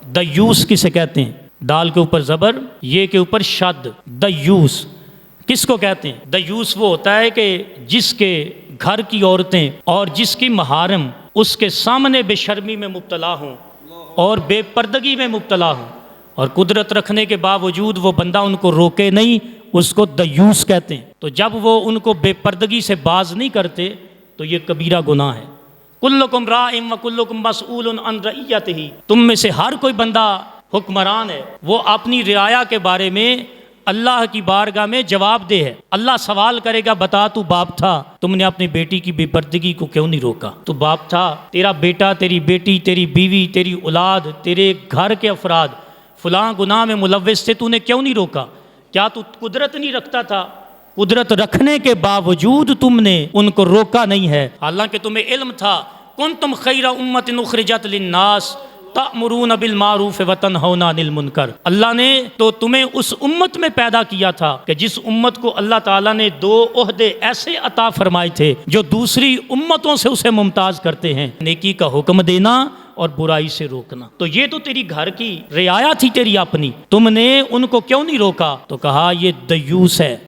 دیوس کسے کہتے ہیں؟ دال کے اوپر زبر، یہ کے اوپر شد، دیوس کس کو کہتے ہیں؟ دیوس وہ ہوتا ہے کہ جس کے گھر کی عورتیں اور جس کی محارم اس کے سامنے بے شرمی میں مبتلا ہوں اور بے پردگی میں مبتلا ہوں، اور قدرت رکھنے کے باوجود وہ بندہ ان کو روکے نہیں، اس کو دیوس کہتے ہیں۔ تو جب وہ ان کو بے پردگی سے باز نہیں کرتے تو یہ کبیرہ گناہ ہے۔ کلکم راع و کلکم مسئول عن رعیتہ، تم میں سے ہر کوئی بندہ حکمران ہے، وہ اپنی رعایا کے بارے میں اللہ کی بارگاہ میں جواب دہ ہے۔ اللہ سوال کرے گا، بتا تو باپ تھا، تم نے اپنی بیٹی کی بے پردگی کو کیوں نہیں روکا؟ تو باپ تھا، تیرا بیٹا، تیری بیٹی، تیری بیوی، تیری اولاد، تیرے گھر کے افراد فلاں گناہ میں ملوث تھے، تو نے کیوں نہیں روکا؟ کیا تو قدرت نہیں رکھتا تھا؟ قدرت رکھنے کے باوجود تم نے ان کو روکا نہیں ہے، حالانکہ تمہیں علم تھا۔ کنتم خیر امۃ اخرجت للناس تأمرون بالمعروف وتنہون عن المنکر، اللہ نے تو تمہیں اس امت میں پیدا کیا تھا کہ جس امت کو اللہ تعالیٰ نے 2 عہدے ایسے عطا فرمائے تھے جو دوسری امتوں سے اسے ممتاز کرتے ہیں، نیکی کا حکم دینا اور برائی سے روکنا۔ تو یہ تو تیری گھر کی رعایا تھی، تیری اپنی، تم نے ان کو کیوں نہیں روکا؟ تو کہا یہ دیوس ہے۔